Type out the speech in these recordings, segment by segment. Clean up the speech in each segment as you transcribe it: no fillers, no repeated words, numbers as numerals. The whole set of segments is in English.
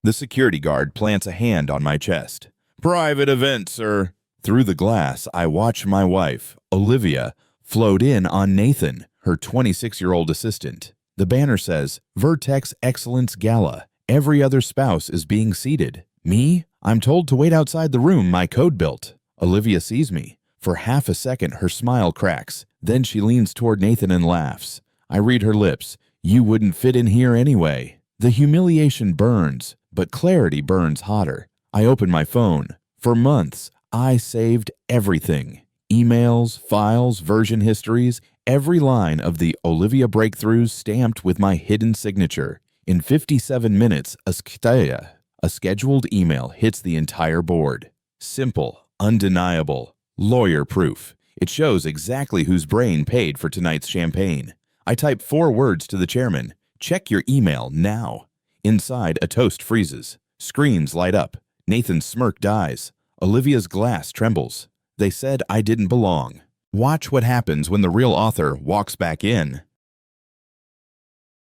The security guard plants a hand on my chest. "Private event, sir." Through the glass, I watch my wife, Olivia, float in on Nathan, her 26-year-old assistant. The banner says, "Vertex Excellence Gala. Every other spouse is being seated. Me? I'm told to wait outside the room my code built." Olivia sees me. For half a second, her smile cracks. Then she leans toward Nathan and laughs. I read her lips. "You wouldn't fit in here anyway." The humiliation burns, but clarity burns hotter. I open my phone. For months, I saved everything. Emails, files, version histories, every line of the Olivia breakthroughs stamped with my hidden signature. In 57 minutes, a scheduled email hits the entire board. Simple, undeniable, lawyer-proof. It shows exactly whose brain paid for tonight's champagne. I type 4 words to the chairman. "Check your email now." Inside, a toast freezes. Screens light up. Nathan's smirk dies. Olivia's glass trembles. They said I didn't belong. Watch what happens when the real author walks back in.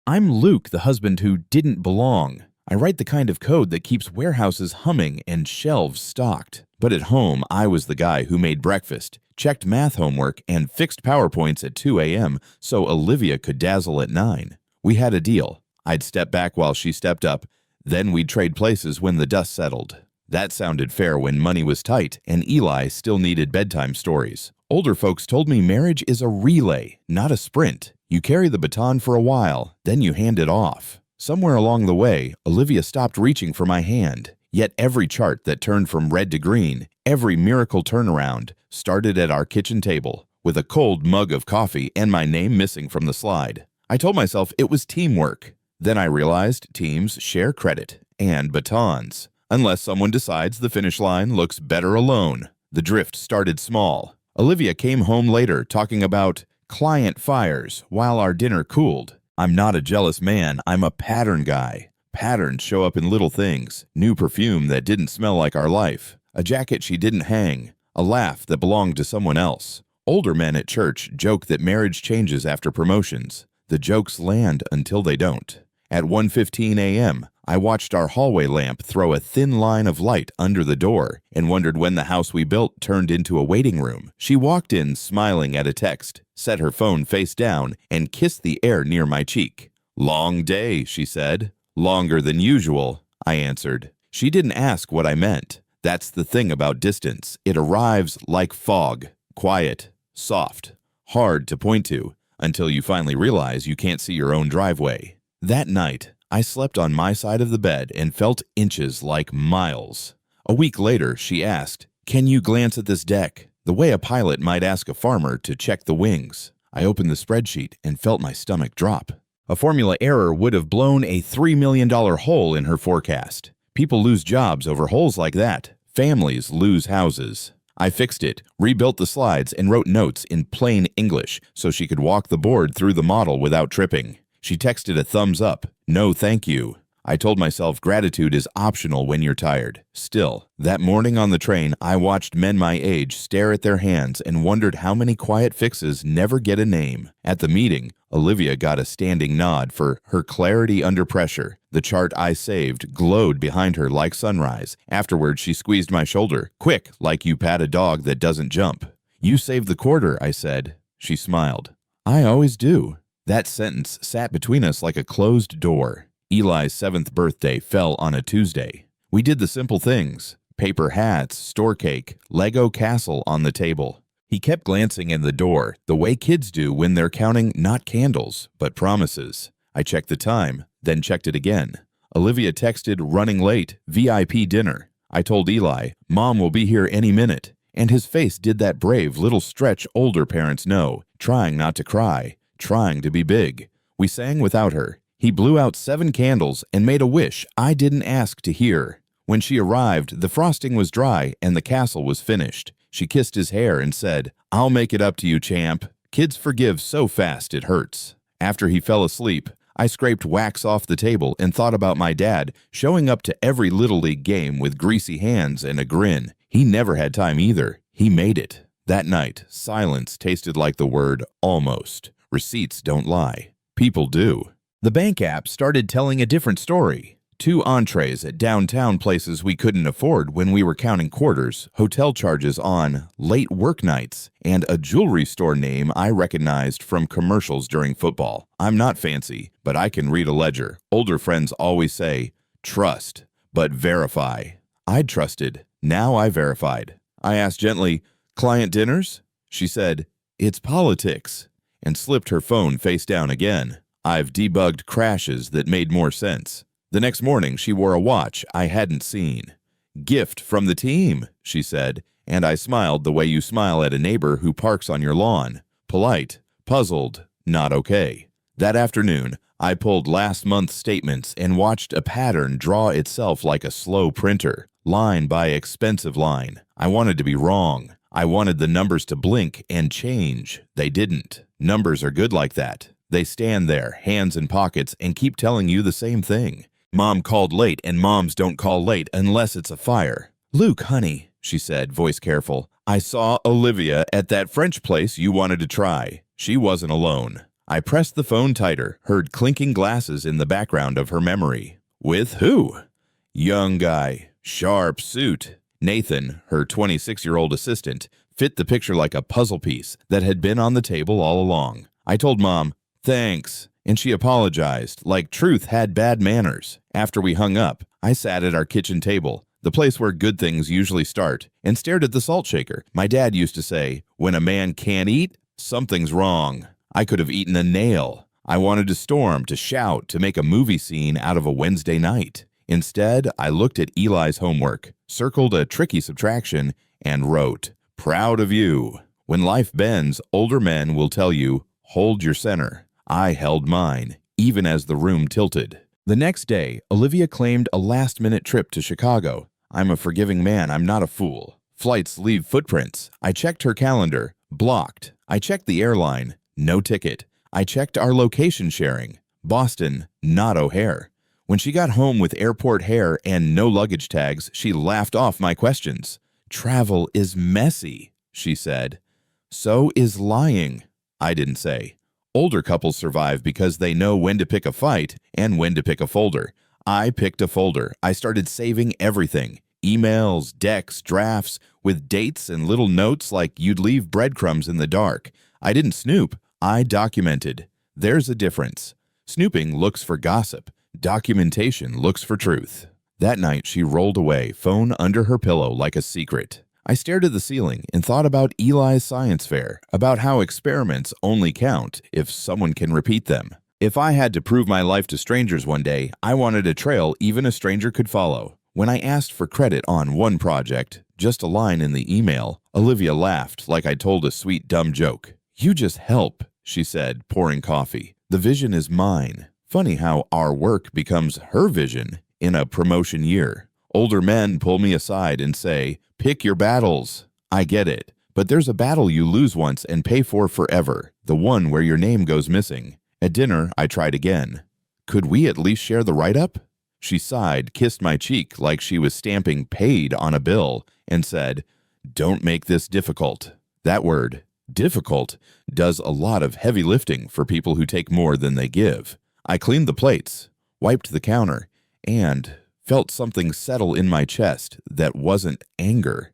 I'm Luke, the husband who didn't belong. I write the kind of code that keeps warehouses humming and shelves stocked. But at home, I was the guy who made breakfast, checked math homework, and fixed PowerPoints at 2 a.m. so Olivia could dazzle at 9. We had a deal. I'd step back while she stepped up. Then we'd trade places when the dust settled. That sounded fair when money was tight and Eli still needed bedtime stories. Older folks told me marriage is a relay, not a sprint. You carry the baton for a while, then you hand it off. Somewhere along the way, Olivia stopped reaching for my hand. Yet every chart that turned from red to green, every miracle turnaround, started at our kitchen table, with a cold mug of coffee and my name missing from the slide. I told myself it was teamwork. Then I realized teams share credit and batons. Unless someone decides the finish line looks better alone. The drift started small. Olivia came home later talking about client fires while our dinner cooled. I'm not a jealous man, I'm a pattern guy. Patterns show up in little things. New perfume that didn't smell like our life. A jacket she didn't hang. A laugh that belonged to someone else. Older men at church joke that marriage changes after promotions. The jokes land until they don't. At 1:15 a.m., I watched our hallway lamp throw a thin line of light under the door and wondered when the house we built turned into a waiting room. She walked in smiling at a text, set her phone face down, and kissed the air near my cheek. "Long day," she said. "Longer than usual," I answered. She didn't ask what I meant. That's the thing about distance. It arrives like fog, quiet, soft, hard to point to, until you finally realize you can't see your own driveway. That night, I slept on my side of the bed and felt inches like miles. A week later, she asked, "Can you glance at this deck?" The way a pilot might ask a farmer to check the wings. I opened the spreadsheet and felt my stomach drop. A formula error would have blown a $3 million hole in her forecast. People lose jobs over holes like that. Families lose houses. I fixed it, rebuilt the slides, and wrote notes in plain English so she could walk the board through the model without tripping. She texted a thumbs up. "No, thank you." I told myself gratitude is optional when you're tired. Still, that morning on the train, I watched men my age stare at their hands and wondered how many quiet fixes never get a name. At the meeting, Olivia got a standing nod for her clarity under pressure. The chart I saved glowed behind her like sunrise. Afterward, she squeezed my shoulder. "Quick, like you pat a dog that doesn't jump." "You saved the quarter," I said. She smiled. "I always do." That sentence sat between us like a closed door. Eli's 7th birthday fell on a Tuesday. We did the simple things. Paper hats, store cake, Lego castle on the table. He kept glancing in the door, the way kids do when they're counting not candles, but promises. I checked the time, then checked it again. Olivia texted, "Running late, VIP dinner." I told Eli, "Mom will be here any minute." And his face did that brave little stretch older parents know, trying not to cry. Trying to be big. We sang without her. He blew out 7 candles and made a wish I didn't ask to hear. When she arrived, the frosting was dry and the castle was finished. She kissed his hair and said, "I'll make it up to you, champ." Kids forgive so fast it hurts. After he fell asleep, I scraped wax off the table and thought about my dad showing up to every Little League game with greasy hands and a grin. He never had time either. He made it. That night, silence tasted like the word almost. Receipts don't lie. People do. The bank app started telling a different story. 2 entrees at downtown places we couldn't afford when we were counting quarters, hotel charges on late work nights, and a jewelry store name I recognized from commercials during football. I'm not fancy, but I can read a ledger. Older friends always say, trust, but verify. I'd trusted. Now I verified. I asked gently, client dinners? She said, it's politics, and slipped her phone face down again. I've debugged crashes that made more sense. The next morning, she wore a watch I hadn't seen. Gift from the team, she said, and I smiled the way you smile at a neighbor who parks on your lawn. Polite, puzzled, not okay. That afternoon, I pulled last month's statements and watched a pattern draw itself like a slow printer, line by expensive line. I wanted to be wrong. I wanted the numbers to blink and change. They didn't. Numbers are good like that. They stand there, hands in pockets, and keep telling you the same thing. Mom called late, and moms don't call late unless it's a fire. Luke, honey, she said, voice careful, I saw Olivia at that French place you wanted to try. She wasn't alone. I pressed the phone tighter, heard clinking glasses in the background of her memory. With who? Young guy, sharp suit. Nathan, her 26-year-old assistant, fit the picture like a puzzle piece that had been on the table all along. I told Mom, thanks, and she apologized, like truth had bad manners. After we hung up, I sat at our kitchen table, the place where good things usually start, and stared at the salt shaker. My dad used to say, when a man can't eat, something's wrong. I could have eaten a nail. I wanted to storm, to shout, to make a movie scene out of a Wednesday night. Instead, I looked at Eli's homework, circled a tricky subtraction, and wrote, proud of you. When life bends, older men will tell you, hold your center. I held mine, even as the room tilted. The next day, Olivia claimed a last-minute trip to Chicago. I'm a forgiving man, I'm not a fool. Flights leave footprints. I checked her calendar, blocked. I checked the airline, no ticket. I checked our location sharing, Boston, not O'Hare. When she got home with airport hair and no luggage tags, she laughed off my questions. Travel is messy, she said. So is lying, I didn't say. Older couples survive because they know when to pick a fight and when to pick a folder. I picked a folder. I started saving everything. Emails, decks, drafts, with dates and little notes like you'd leave breadcrumbs in the dark. I didn't snoop. I documented. There's a difference. Snooping looks for gossip. Documentation looks for truth. That night, she rolled away, phone under her pillow like a secret. I stared at the ceiling and thought about Eli's science fair, about how experiments only count if someone can repeat them. If I had to prove my life to strangers one day, I wanted a trail even a stranger could follow. When I asked for credit on one project, just a line in the email, Olivia laughed like I told a sweet dumb joke. You just help, she said, pouring coffee. The vision is mine. Funny how our work becomes her vision in a promotion year. Older men pull me aside and say, pick your battles. I get it, but there's a battle you lose once and pay for forever, the one where your name goes missing. At dinner, I tried again. Could we at least share the write-up? She sighed, kissed my cheek like she was stamping paid on a bill, and said, don't make this difficult. That word, difficult, does a lot of heavy lifting for people who take more than they give. I cleaned the plates, wiped the counter, and felt something settle in my chest that wasn't anger.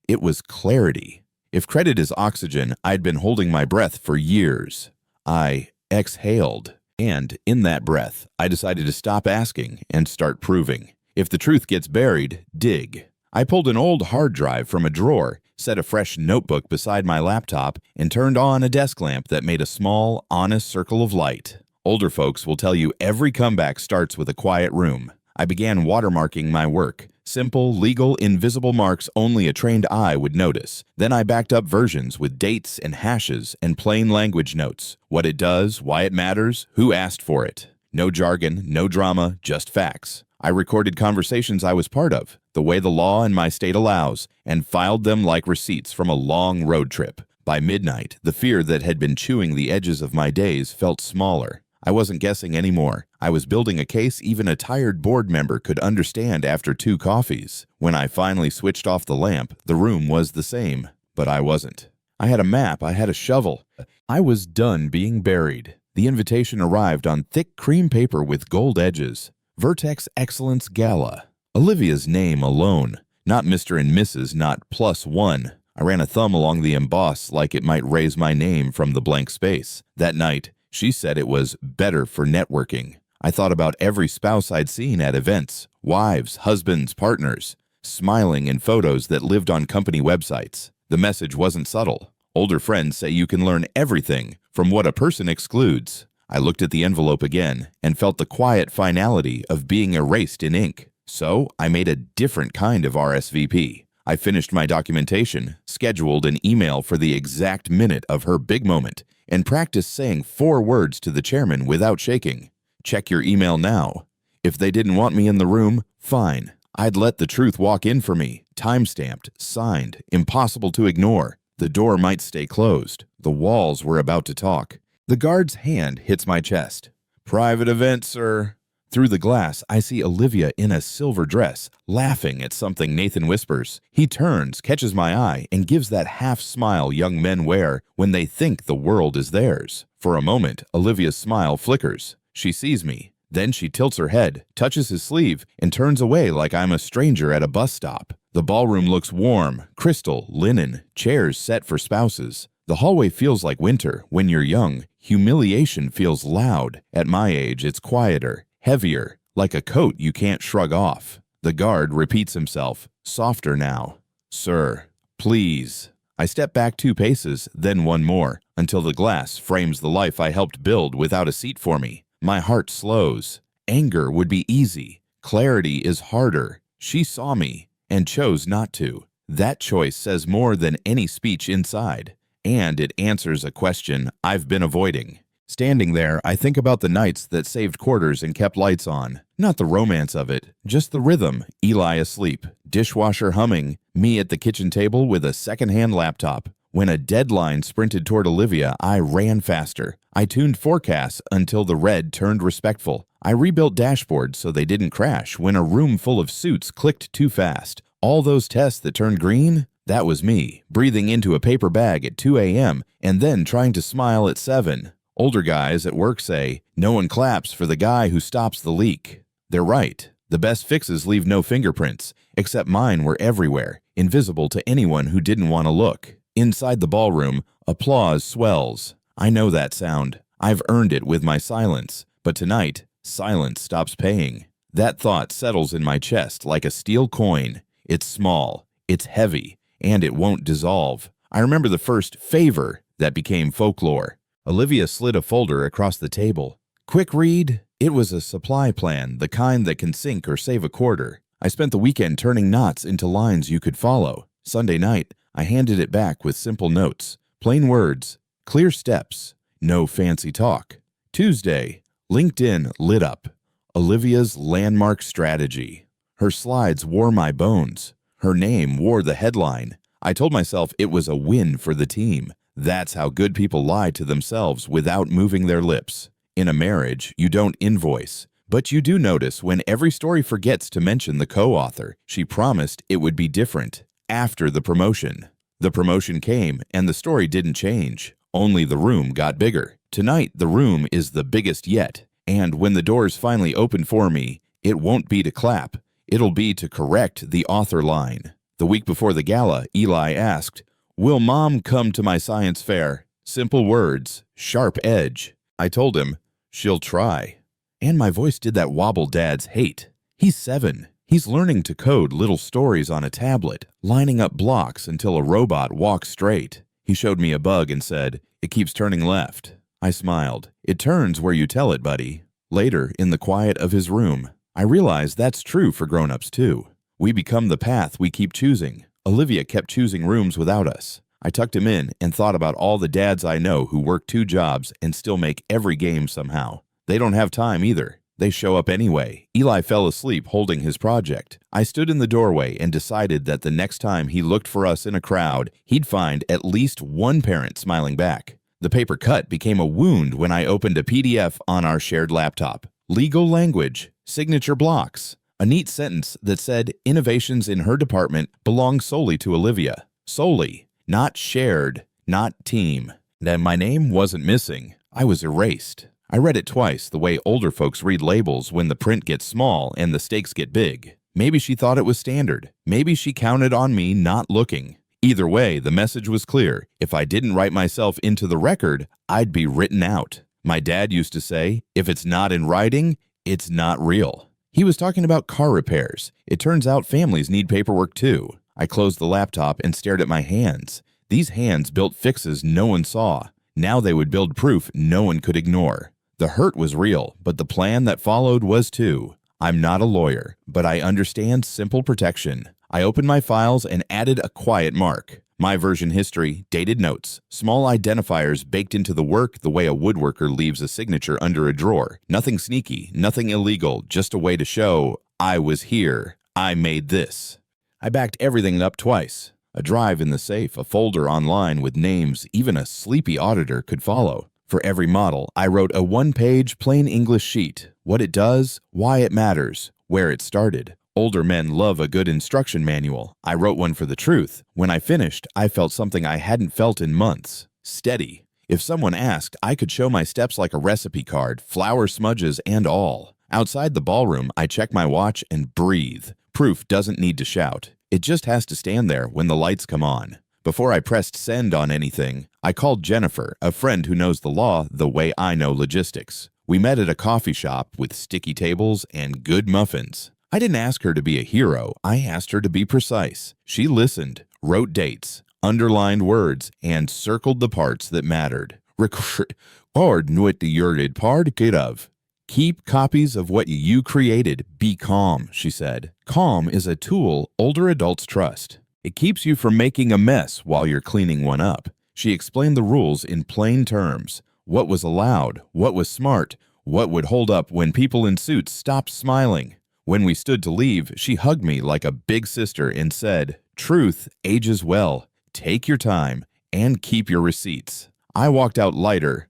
It was clarity. If credit is oxygen, I'd been holding my breath for years. I exhaled, and in that breath, I decided to stop asking and start proving. If the truth gets buried, dig. I pulled an old hard drive from a drawer, set a fresh notebook beside my laptop, and turned on a desk lamp that made a small, honest circle of light. Older folks will tell you every comeback starts with a quiet room. I began watermarking my work. Simple, legal, invisible marks only a trained eye would notice. Then I backed up versions with dates and hashes and plain language notes. What it does, why it matters, who asked for it. No jargon, no drama, just facts. I recorded conversations I was part of, the way the law in my state allows, and filed them like receipts from a long road trip. By midnight, the fear that had been chewing the edges of my days felt smaller. I wasn't guessing anymore. I was building a case even a tired board member could understand after 2 coffees. When I finally switched off the lamp, the room was the same, but I wasn't. I had a map, I had a shovel. I was done being buried. The invitation arrived on thick cream paper with gold edges. Vertex Excellence Gala. Olivia's name alone. Not Mr. and Mrs., not +1. I ran a thumb along the emboss like it might raise my name from the blank space. That night, she said it was better for networking. I thought about every spouse I'd seen at events, wives, husbands, partners, smiling in photos that lived on company websites. The message wasn't subtle. Older friends say you can learn everything from what a person excludes. I looked at the envelope again and felt the quiet finality of being erased in ink. So I made a different kind of RSVP. I finished my documentation, scheduled an email for the exact minute of her big moment, and practiced saying 4 words to the chairman without shaking. Check your email now. If they didn't want me in the room, fine. I'd let the truth walk in for me, time-stamped, signed, impossible to ignore. The door might stay closed. The walls were about to talk. The guard's hand hits my chest. "Private event, sir." Through the glass, I see Olivia in a silver dress, laughing at something Nathan whispers. He turns, catches my eye, and gives that half-smile young men wear when they think the world is theirs. For a moment, Olivia's smile flickers. She sees me. Then she tilts her head, touches his sleeve, and turns away like I'm a stranger at a bus stop. The ballroom looks warm, crystal, linen, chairs set for spouses. The hallway feels like winter. When you're young, humiliation feels loud. At my age, it's quieter, heavier, like a coat you can't shrug off. The guard repeats himself, softer now. "Sir, please." I step back 2 paces, then 1 more, until the glass frames the life I helped build without a seat for me. My heart slows. Anger would be easy. Clarity is harder. She saw me and chose not to. That choice says more than any speech inside, and it answers a question I've been avoiding. Standing there, I think about the nights that saved quarters and kept lights on. Not the romance of it, just the rhythm. Eli asleep, dishwasher humming, me at the kitchen table with a secondhand laptop. When a deadline sprinted toward Olivia, I ran faster. I tuned forecasts until the red turned respectful. I rebuilt dashboards so they didn't crash when a room full of suits clicked too fast. All those tests that turned green? That was me, breathing into a paper bag at 2 a.m. and then trying to smile at 7. Older guys at work say, no one claps for the guy who stops the leak. They're right. The best fixes leave no fingerprints, except mine were everywhere, invisible to anyone who didn't want to look. Inside the ballroom, applause swells. I know that sound. I've earned it with my silence. But tonight, silence stops paying. That thought settles in my chest like a steel coin. It's small, it's heavy, and it won't dissolve. I remember the first favor that became folklore. Olivia slid a folder across the table. Quick read. It was a supply plan, the kind that can sink or save a quarter. I spent the weekend turning knots into lines you could follow. Sunday night, I handed it back with simple notes, plain words, clear steps, no fancy talk. Tuesday, LinkedIn lit up. Olivia's landmark strategy. Her slides wore my bones. Her name wore the headline. I told myself it was a win for the team. That's how good people lie to themselves without moving their lips. In a marriage, you don't invoice, but you do notice when every story forgets to mention the co-author. She promised it would be different after the promotion. The promotion came, and the story didn't change. Only the room got bigger. Tonight, the room is the biggest yet. And when the doors finally open for me, it won't be to clap. It'll be to correct the author line. The week before the gala, Eli asked, "Will Mom come to my science fair?" Simple words, sharp edge. I told him, "She'll try." And my voice did that wobble dads hate. He's 7. He's learning to code little stories on a tablet, lining up blocks until a robot walks straight. He showed me a bug and said, "It keeps turning left." I smiled. "It turns where you tell it, buddy." Later, in the quiet of his room, I realized that's true for grown-ups too. We become the path we keep choosing. Olivia kept choosing rooms without us. I tucked him in and thought about all the dads I know who work 2 jobs and still make every game somehow. They don't have time either. They show up anyway. Eli fell asleep holding his project. I stood in the doorway and decided that the next time he looked for us in a crowd, he'd find at least one parent smiling back. The paper cut became a wound when I opened a PDF on our shared laptop. Legal language, signature blocks, a neat sentence that said innovations in her department belong solely to Olivia. Solely, not shared, not team. Then my name wasn't missing. I was erased. I read it twice, the way older folks read labels when the print gets small and the stakes get big. Maybe she thought it was standard. Maybe she counted on me not looking. Either way, the message was clear. If I didn't write myself into the record, I'd be written out. My dad used to say, if it's not in writing, it's not real. He was talking about car repairs. It turns out families need paperwork too. I closed the laptop and stared at my hands. These hands built fixes no one saw. Now they would build proof no one could ignore. The hurt was real, but the plan that followed was too. I'm not a lawyer, but I understand simple protection. I opened my files and added a quiet mark. My version history, dated notes, small identifiers baked into the work the way a woodworker leaves a signature under a drawer. Nothing sneaky, nothing illegal, just a way to show I was here. I made this. I backed everything up twice. A drive in the safe, a folder online with names even a sleepy auditor could follow. For every model, I wrote a one-page plain English sheet. What it does, why it matters, where it started. Older men love a good instruction manual. I wrote one for the truth. When I finished, I felt something I hadn't felt in months. Steady. If someone asked, I could show my steps like a recipe card, flour smudges and all. Outside the ballroom, I check my watch and breathe. Proof doesn't need to shout. It just has to stand there when the lights come on. Before I pressed send on anything, I called Jennifer, a friend who knows the law the way I know logistics. We met at a coffee shop with sticky tables and good muffins. I didn't ask her to be a hero. I asked her to be precise. She listened, wrote dates, underlined words, and circled the parts that mattered. Record what the yurted part get of. Keep copies of what you created. Be calm, she said. Calm is a tool older adults trust. It keeps you from making a mess while you're cleaning one up. She explained the rules in plain terms. What was allowed, what was smart, what would hold up when people in suits stopped smiling. When we stood to leave, she hugged me like a big sister and said, "Truth ages well. Take your time and keep your receipts." I walked out lighter,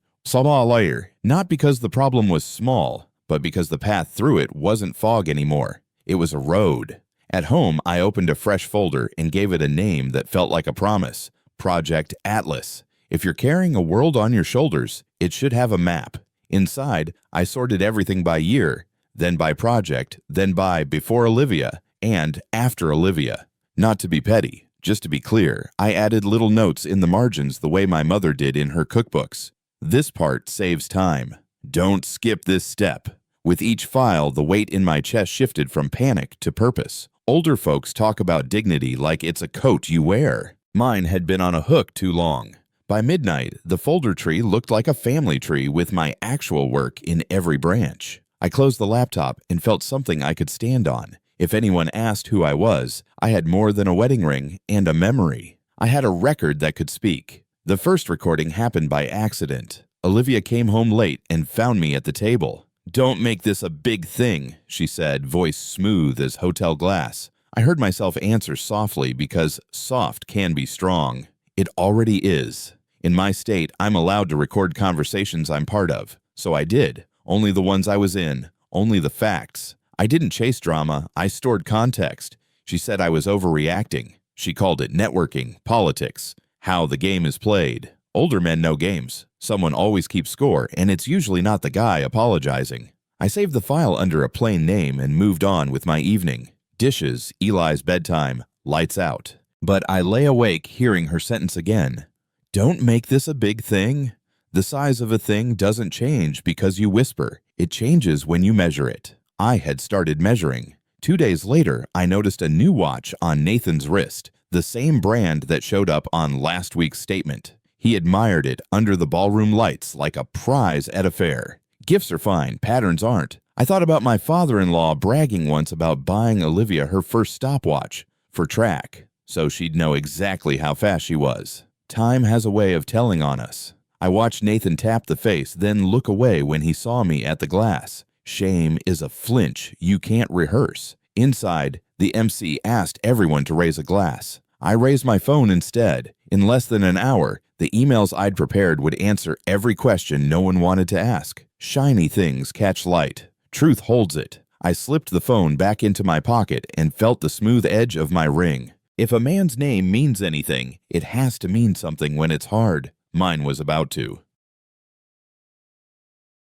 not because the problem was small, but because the path through it wasn't fog anymore. It was a road. At home, I opened a fresh folder and gave it a name that felt like a promise. Project Atlas. If you're carrying a world on your shoulders, it should have a map. Inside, I sorted everything by year, then by project, then by before Olivia, and after Olivia. Not to be petty, just to be clear, I added little notes in the margins the way my mother did in her cookbooks. This part saves time. Don't skip this step. With each file, the weight in my chest shifted from panic to purpose. Older folks talk about dignity like it's a coat you wear. Mine had been on a hook too long. By midnight, the folder tree looked like a family tree with my actual work in every branch. I closed the laptop and felt something I could stand on. If anyone asked who I was, I had more than a wedding ring and a memory. I had a record that could speak. The first recording happened by accident. Olivia came home late and found me at the table. "Don't make this a big thing," she said, voice smooth as hotel glass. I heard myself answer softly because soft can be strong. It already is. In my state, I'm allowed to record conversations I'm part of. So I did. Only the ones I was in. Only the facts. I didn't chase drama. I stored context. She said I was overreacting. She called it networking, politics, how the game is played. Older men know games. Someone always keeps score, and it's usually not the guy apologizing. I saved the file under a plain name and moved on with my evening. Dishes, Eli's bedtime, lights out. But I lay awake hearing her sentence again. Don't make this a big thing. The size of a thing doesn't change because you whisper. It changes when you measure it. I had started measuring. 2 days later, I noticed a new watch on Nathan's wrist, the same brand that showed up on last week's statement. He admired it under the ballroom lights like a prize at a fair. Gifts are fine, patterns aren't. I thought about my father-in-law bragging once about buying Olivia her first stopwatch for track, so she'd know exactly how fast she was. Time has a way of telling on us. I watched Nathan tap the face, then look away when he saw me at the glass. Shame is a flinch you can't rehearse. Inside, the MC asked everyone to raise a glass. I raised my phone instead. In less than an hour, the emails I'd prepared would answer every question no one wanted to ask. Shiny things catch light. Truth holds it. I slipped the phone back into my pocket and felt the smooth edge of my ring. If a man's name means anything, it has to mean something when it's hard. Mine was about to.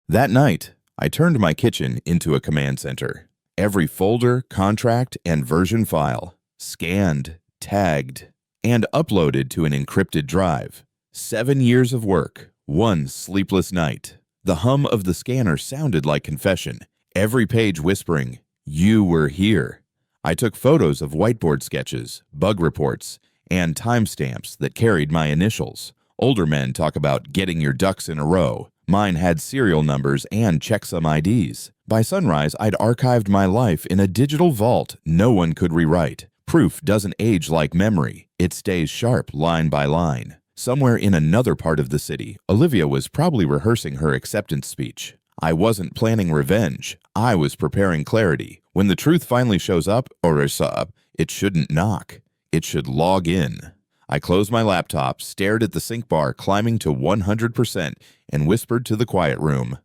That night, I turned my kitchen into a command center. Every folder, contract, and version file scanned, tagged, and uploaded to an encrypted drive. 7 years of work, one sleepless night. The hum of the scanner sounded like confession, every page whispering, "You were here." I took photos of whiteboard sketches, bug reports, and timestamps that carried my initials. Older men talk about getting your ducks in a row. Mine had serial numbers and checksum IDs. By sunrise, I'd archived my life in a digital vault no one could rewrite. Proof doesn't age like memory. It stays sharp line by line. Somewhere in another part of the city, Olivia was probably rehearsing her acceptance speech. I wasn't planning revenge. I was preparing clarity. When the truth finally shows up, it shouldn't knock. It should log in. I closed my laptop, stared at the sync bar climbing to 100%, and whispered to the quiet room.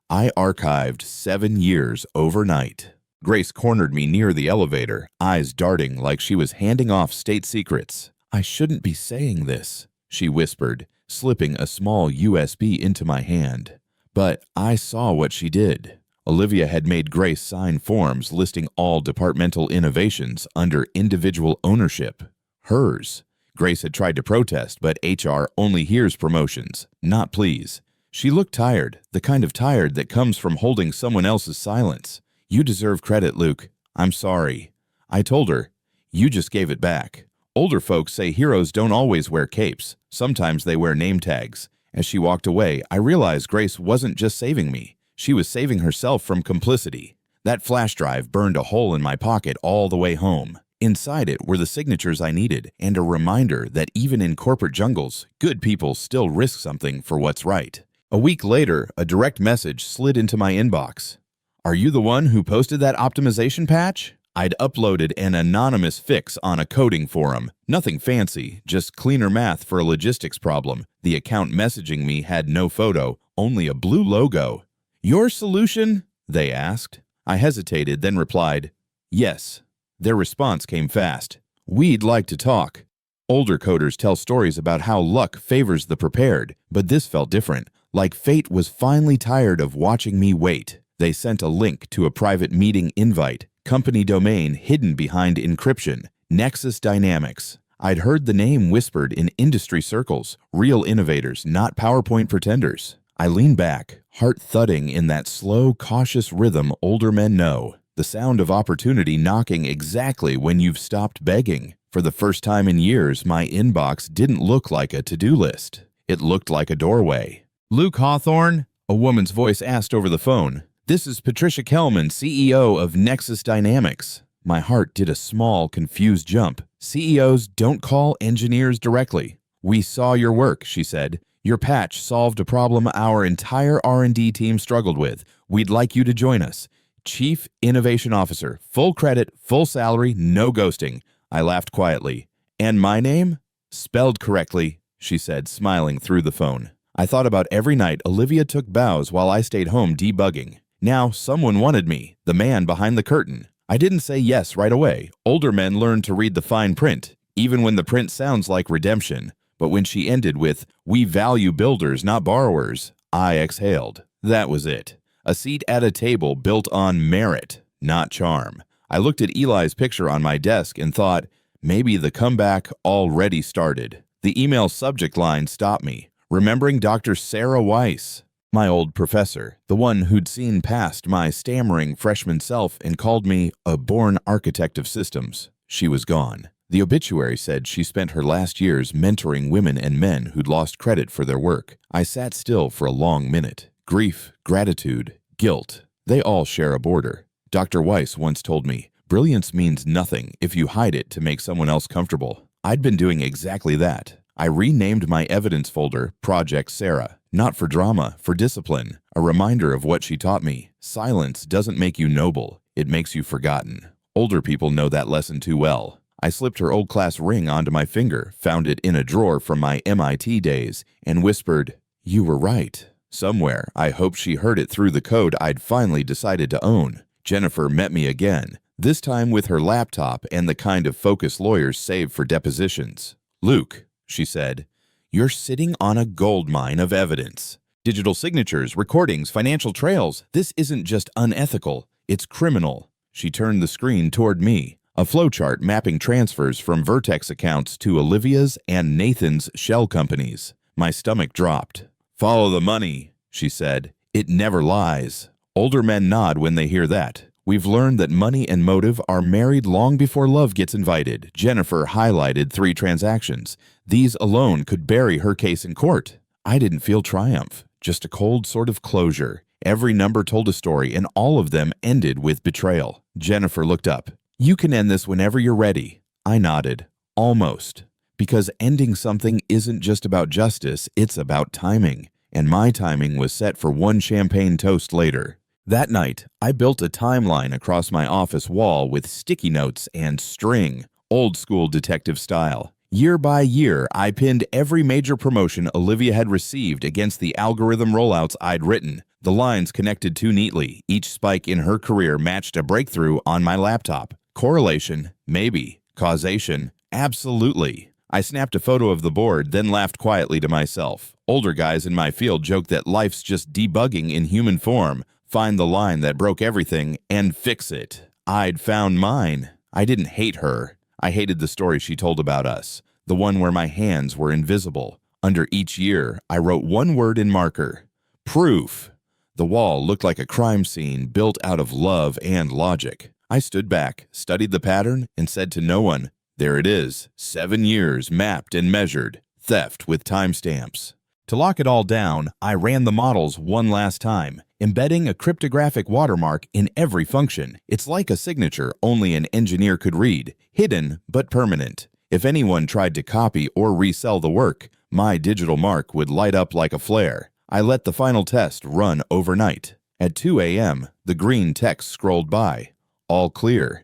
I archived 7 years overnight. Grace cornered me near the elevator, eyes darting like she was handing off state secrets. "I shouldn't be saying this," she whispered, slipping a small USB into my hand. But I saw what she did. Olivia had made Grace sign forms listing all departmental innovations under individual ownership. Hers. Grace had tried to protest, but HR only hears promotions, not pleas. She looked tired, the kind of tired that comes from holding someone else's silence. "You deserve credit, Luke. I'm sorry." I told her, "You just gave it back." Older folks say heroes don't always wear capes. Sometimes they wear name tags. As she walked away, I realized Grace wasn't just saving me. She was saving herself from complicity. That flash drive burned a hole in my pocket all the way home. Inside it were the signatures I needed and a reminder that even in corporate jungles, good people still risk something for what's right. A week later, a direct message slid into my inbox. "Are you the one who posted that optimization patch?" I'd uploaded an anonymous fix on a coding forum. Nothing fancy, just cleaner math for a logistics problem. The account messaging me had no photo, only a blue logo. "Your solution?" they asked. I hesitated, then replied, "Yes." Their response came fast. "We'd like to talk." Older coders tell stories about how luck favors the prepared, but this felt different, like fate was finally tired of watching me wait. They sent a link to a private meeting invite, company domain hidden behind encryption, Nexus Dynamics. I'd heard the name whispered in industry circles, real innovators, not PowerPoint pretenders. I leaned back, heart thudding in that slow, cautious rhythm older men know. The sound of opportunity knocking exactly when you've stopped begging. For the first time in years, my inbox didn't look like a to-do list. It looked like a doorway. "Luke Hawthorne?" a woman's voice asked over the phone. "This is Patricia Kelman, CEO of Nexus Dynamics." My heart did a small, confused jump. CEOs don't call engineers directly. "We saw your work," she said. "Your patch solved a problem our entire R&D team struggled with. We'd like you to join us. Chief Innovation Officer, full credit, full salary, no ghosting." I laughed quietly. "And my name?" "Spelled correctly," she said, smiling through the phone. I thought about every night Olivia took bows while I stayed home debugging. Now someone wanted me, the man behind the curtain. I didn't say yes right away. Older men learn to read the fine print, even when the print sounds like redemption. But when she ended with, "We value builders, not borrowers," I exhaled. That was it. A seat at a table built on merit, not charm. I looked at Eli's picture on my desk and thought, maybe the comeback already started. The email subject line stopped me. Remembering Dr. Sarah Weiss, my old professor, the one who'd seen past my stammering freshman self and called me a born architect of systems. She was gone. The obituary said she spent her last years mentoring women and men who'd lost credit for their work. I sat still for a long minute. Grief, gratitude, guilt, they all share a border. Dr. Weiss once told me, brilliance means nothing if you hide it to make someone else comfortable. I'd been doing exactly that. I renamed my evidence folder Project Sarah, not for drama, for discipline, a reminder of what she taught me. Silence doesn't make you noble, it makes you forgotten. Older people know that lesson too well. I slipped her old class ring onto my finger, found it in a drawer from my MIT days, and whispered, "You were right." Somewhere, I hoped she heard it through the code I'd finally decided to own. Jennifer met me again, this time with her laptop and the kind of focus lawyers save for depositions. "Luke," she said, "you're sitting on a gold mine of evidence. Digital signatures, recordings, financial trails. This isn't just unethical, it's criminal. She turned the screen toward me, a flowchart mapping transfers from Vertex accounts to Olivia's and Nathan's shell companies. My stomach dropped. "Follow the money," she said. "It never lies." Older men nod when they hear that. We've learned that money and motive are married long before love gets invited. Jennifer highlighted 3 transactions. These alone could bury her case in court. I didn't feel triumph, just a cold sort of closure. Every number told a story, and all of them ended with betrayal. Jennifer looked up. "You can end this whenever you're ready." I nodded. Almost. Because ending something isn't just about justice, it's about timing. And my timing was set for one champagne toast later. That night, I built a timeline across my office wall with sticky notes and string, old-school detective style. Year by year, I pinned every major promotion Olivia had received against the algorithm rollouts I'd written. The lines connected too neatly. Each spike in her career matched a breakthrough on my laptop. Correlation? Maybe. Causation? Absolutely. I snapped a photo of the board, then laughed quietly to myself. Older guys in my field joked that life's just debugging in human form. Find the line that broke everything and fix it. I'd found mine. I didn't hate her. I hated the story she told about us, the one where my hands were invisible. Under each year, I wrote one word in marker: proof. The wall looked like a crime scene built out of love and logic. I stood back, studied the pattern, and said to no one, "There it is, 7 years mapped and measured, theft with timestamps." To lock it all down, I ran the models one last time, embedding a cryptographic watermark in every function. It's like a signature only an engineer could read, hidden but permanent. If anyone tried to copy or resell the work, my digital mark would light up like a flare. I let the final test run overnight. At 2 a.m., the green text scrolled by. All clear.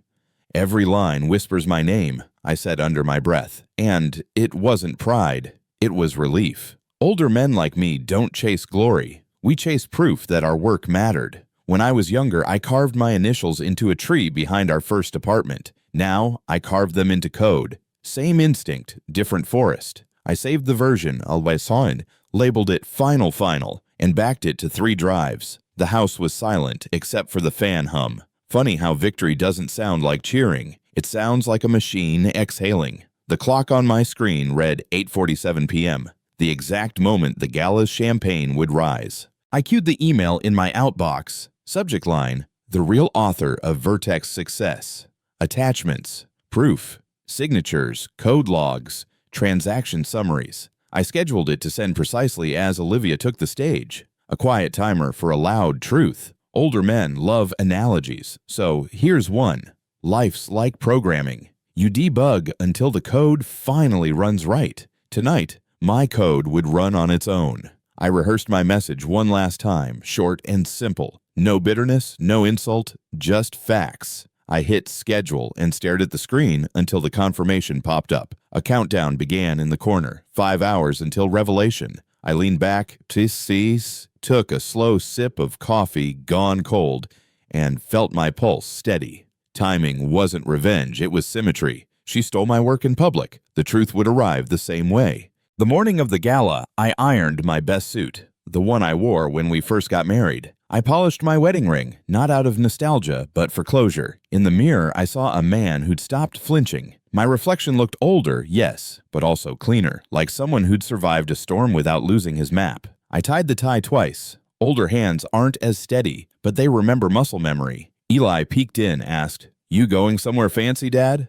"Every line whispers my name," I said under my breath. And it wasn't pride, it was relief. Older men like me don't chase glory. We chase proof that our work mattered. When I was younger, I carved my initials into a tree behind our first apartment. Now, I carved them into code. Same instinct, different forest. I saved the version, Alwaysone, labeled it Final, and backed it to 3 drives. The house was silent, except for the fan hum. Funny how victory doesn't sound like cheering. It sounds like a machine exhaling. The clock on my screen read 8:47 p.m., the exact moment the Gala's champagne would rise. I queued the email in my outbox. Subject line: the real author of Vertex success. Attachments: proof, signatures, code logs, transaction summaries. I scheduled it to send precisely as Olivia took the stage. A quiet timer for a loud truth. Older men love analogies, so here's one. Life's like programming. You debug until the code finally runs right. Tonight, my code would run on its own. I rehearsed my message one last time, short and simple. No bitterness, no insult, just facts. I hit schedule and stared at the screen until the confirmation popped up. A countdown began in the corner. 5 hours until revelation. I leaned back, took a slow sip of coffee gone cold, and felt my pulse steady. Timing wasn't revenge, it was symmetry. She stole my work in public. The truth would arrive the same way. The morning of the gala, I ironed my best suit, the one I wore when we first got married. I polished my wedding ring, not out of nostalgia, but for closure. In the mirror, I saw a man who'd stopped flinching. My reflection looked older, yes, but also cleaner, like someone who'd survived a storm without losing his map. I tied the tie twice. Older hands aren't as steady, but they remember muscle memory. Eli peeked in, asked, "You going somewhere fancy, Dad?"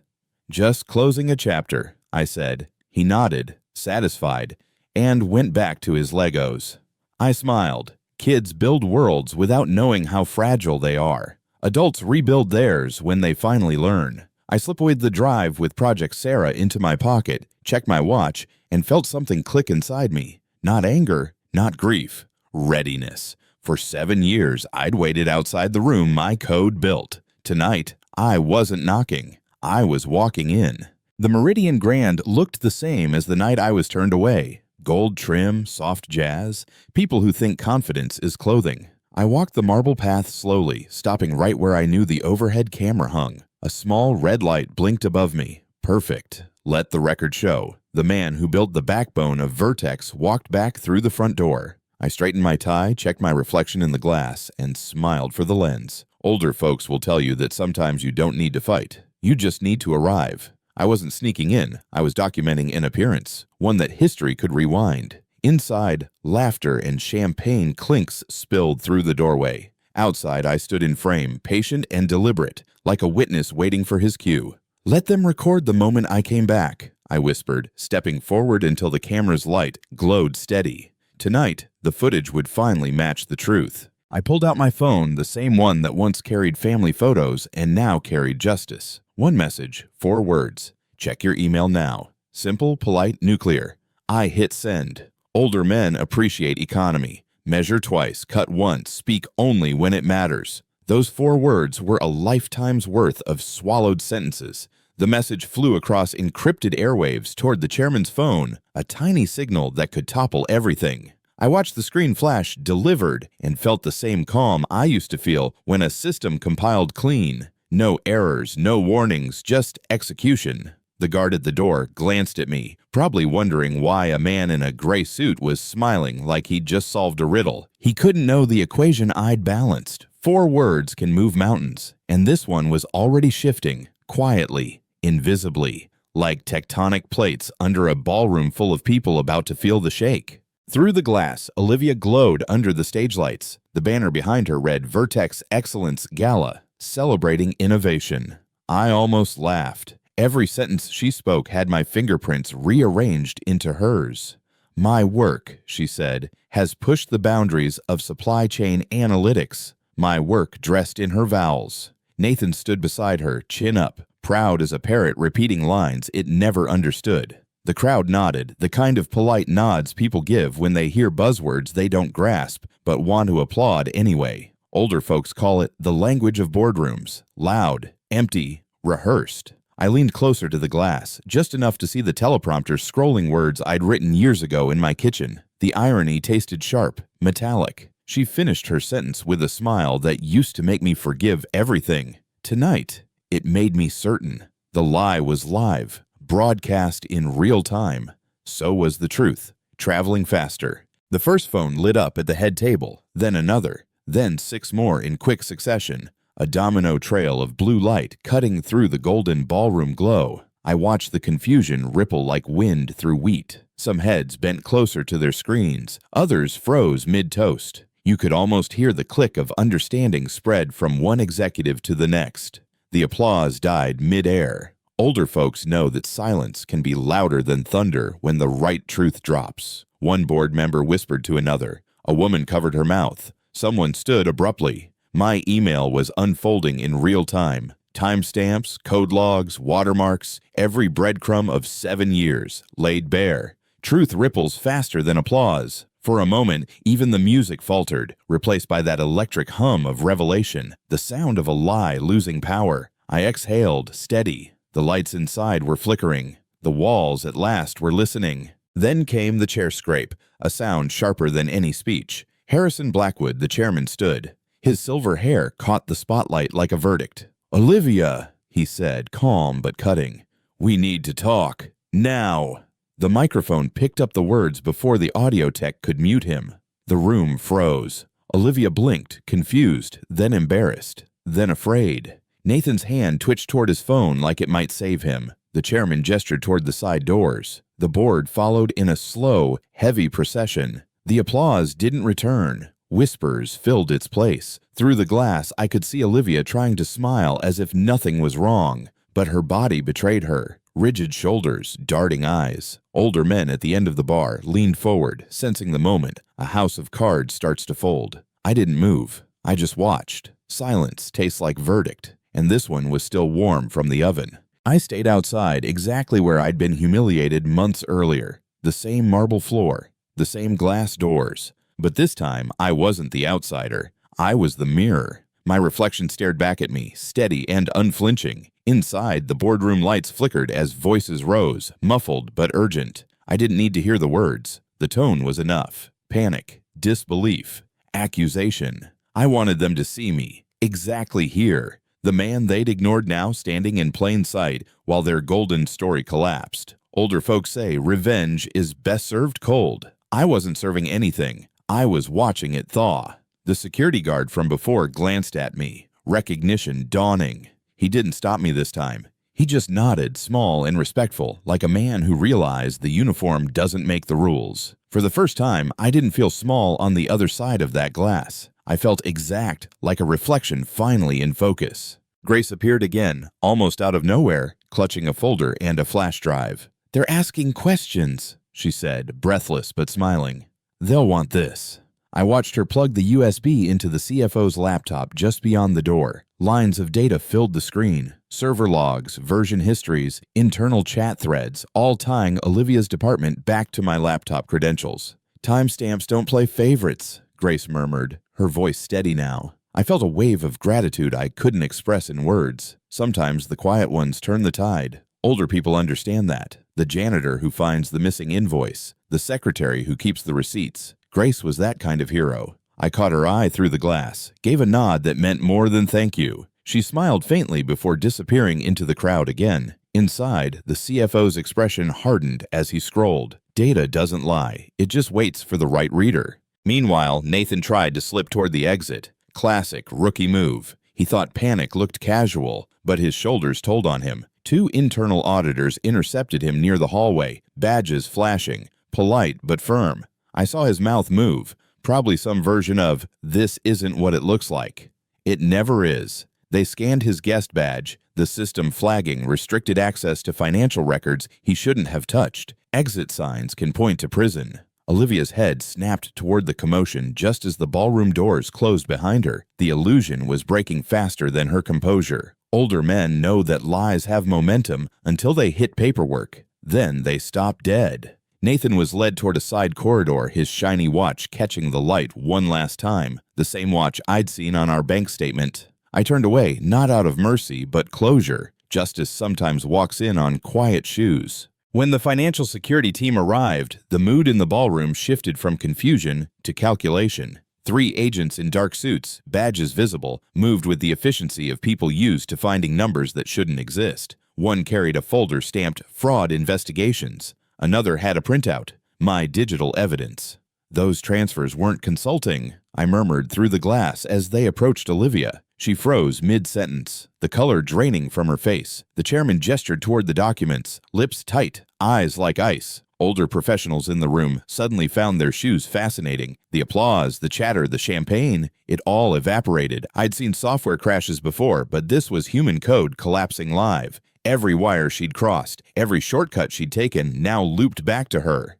"Just closing a chapter," I said. He nodded, satisfied, and went back to his Legos. I smiled. Kids build worlds without knowing how fragile they are. Adults rebuild theirs when they finally learn. I slip-awayed the drive with Project Sarah into my pocket, checked my watch, and felt something click inside me. Not anger, not grief. Readiness. For 7 years, I'd waited outside the room my code built. Tonight, I wasn't knocking. I was walking in. The Meridian Grand looked the same as the night I was turned away. Gold trim, soft jazz, people who think confidence is clothing. I walked the marble path slowly, stopping right where I knew the overhead camera hung. A small red light blinked above me. Perfect. Let the record show. The man who built the backbone of Vertex walked back through the front door. I straightened my tie, checked my reflection in the glass, and smiled for the lens. Older folks will tell you that sometimes you don't need to fight. You just need to arrive. I wasn't sneaking in. I was documenting an appearance, one that history could rewind. Inside, laughter and champagne clinks spilled through the doorway. Outside, I stood in frame, patient and deliberate, like a witness waiting for his cue. "Let them record the moment I came back," I whispered, stepping forward until the camera's light glowed steady. Tonight, the footage would finally match the truth. I pulled out my phone, the same one that once carried family photos and now carried justice. One message, 4 words. "Check your email now." Simple, polite, nuclear. I hit send. Older men appreciate economy. Measure twice, cut once, speak only when it matters. Those 4 words were a lifetime's worth of swallowed sentences. The message flew across encrypted airwaves toward the chairman's phone, a tiny signal that could topple everything. I watched the screen flash "delivered" and felt the same calm I used to feel when a system compiled clean. No errors, no warnings, just execution. The guard at the door glanced at me, probably wondering why a man in a gray suit was smiling like he'd just solved a riddle. He couldn't know the equation I'd balanced. 4 words can move mountains, and this one was already shifting, quietly, invisibly, like tectonic plates under a ballroom full of people about to feel the shake. Through the glass, Olivia glowed under the stage lights. The banner behind her read "Vertex Excellence Gala, celebrating innovation." I almost laughed. Every sentence she spoke had my fingerprints rearranged into hers. "My work," she said, "has pushed the boundaries of supply chain analytics." My work dressed in her vowels. Nathan stood beside her, chin up, proud as a parrot repeating lines it never understood. The crowd nodded, the kind of polite nods people give when they hear buzzwords they don't grasp, but want to applaud anyway. Older folks call it the language of boardrooms. Loud, empty, rehearsed. I leaned closer to the glass, just enough to see the teleprompter scrolling words I'd written years ago in my kitchen. The irony tasted sharp, metallic. She finished her sentence with a smile that used to make me forgive everything. Tonight, it made me certain. The lie was live. Broadcast in real time. So was the truth, traveling faster. The first phone lit up at the head table, then another, then 6 more in quick succession, a domino trail of blue light cutting through the golden ballroom glow. I watched the confusion ripple like wind through wheat. Some heads bent closer to their screens, others froze mid-toast. You could almost hear the click of understanding spread from one executive to the next. The applause died mid-air. Older folks know that silence can be louder than thunder when the right truth drops. One board member whispered to another. A woman covered her mouth. Someone stood abruptly. My email was unfolding in real time. Timestamps, code logs, watermarks, every breadcrumb of 7 years laid bare. Truth ripples faster than applause. For a moment, even the music faltered, replaced by that electric hum of revelation, the sound of a lie losing power. I exhaled, steady. The lights inside were flickering. The walls, at last, were listening. Then came the chair scrape, a sound sharper than any speech. Harrison Blackwood, the chairman, stood. His silver hair caught the spotlight like a verdict. "Olivia," he said, calm but cutting. "We need to talk. Now." The microphone picked up the words before the audio tech could mute him. The room froze. Olivia blinked, confused, then embarrassed, then afraid. Nathan's hand twitched toward his phone like it might save him. The chairman gestured toward the side doors. The board followed in a slow, heavy procession. The applause didn't return. Whispers filled its place. Through the glass, I could see Olivia trying to smile as if nothing was wrong, but her body betrayed her. Rigid shoulders, darting eyes. Older men at the end of the bar leaned forward, sensing the moment a house of cards starts to fold. I didn't move. I just watched. Silence tastes like verdict. And this one was still warm from the oven. I stayed outside exactly where I'd been humiliated months earlier. The same marble floor, the same glass doors. But this time, I wasn't the outsider. I was the mirror. My reflection stared back at me, steady and unflinching. Inside, the boardroom lights flickered as voices rose, muffled but urgent. I didn't need to hear the words. The tone was enough. Panic, disbelief, accusation. I wanted them to see me, exactly here. The man they'd ignored now standing in plain sight while their golden story collapsed. Older folks say revenge is best served cold. I wasn't serving anything. I was watching it thaw. The security guard from before glanced at me, recognition dawning. He didn't stop me this time. He just nodded, small and respectful, like a man who realized the uniform doesn't make the rules. For the first time, I didn't feel small on the other side of that glass. I felt exact, like a reflection finally in focus. Grace appeared again, almost out of nowhere, clutching a folder and a flash drive. "They're asking questions," she said, breathless but smiling. "They'll want this." I watched her plug the USB into the CFO's laptop just beyond the door. Lines of data filled the screen. Server logs, version histories, internal chat threads, all tying Olivia's department back to my laptop credentials. "Timestamps don't play favorites," Grace murmured, her voice steady now. I felt a wave of gratitude I couldn't express in words. Sometimes the quiet ones turn the tide. Older people understand that. The janitor who finds the missing invoice, the secretary who keeps the receipts. Grace was that kind of hero. I caught her eye through the glass, gave a nod that meant more than thank you. She smiled faintly before disappearing into the crowd again. Inside, the CFO's expression hardened as he scrolled. Data doesn't lie. It just waits for the right reader. Meanwhile, Nathan tried to slip toward the exit. Classic rookie move. He thought panic looked casual, but his shoulders told on him. 2 internal auditors intercepted him near the hallway, badges flashing, polite but firm. I saw his mouth move, probably some version of, "This isn't what it looks like." It never is. They scanned his guest badge, the system flagging restricted access to financial records he shouldn't have touched. Exit signs can point to prison. Olivia's head snapped toward the commotion just as the ballroom doors closed behind her. The illusion was breaking faster than her composure. Older men know that lies have momentum until they hit paperwork. Then they stop dead. Nathan was led toward a side corridor, his shiny watch catching the light one last time, the same watch I'd seen on our bank statement. I turned away, not out of mercy, but closure. Justice sometimes walks in on quiet shoes. When the financial security team arrived, the mood in the ballroom shifted from confusion to calculation. 3 agents in dark suits, badges visible, moved with the efficiency of people used to finding numbers that shouldn't exist. One carried a folder stamped "Fraud Investigations." Another had a printout, "My digital evidence." "Those transfers weren't consulting," I murmured through the glass as they approached Olivia. She froze mid-sentence, the color draining from her face. The chairman gestured toward the documents, lips tight, eyes like ice. Older professionals in the room suddenly found their shoes fascinating. The applause, the chatter, the champagne, it all evaporated. I'd seen software crashes before, but this was human code collapsing live. Every wire she'd crossed, every shortcut she'd taken now looped back to her.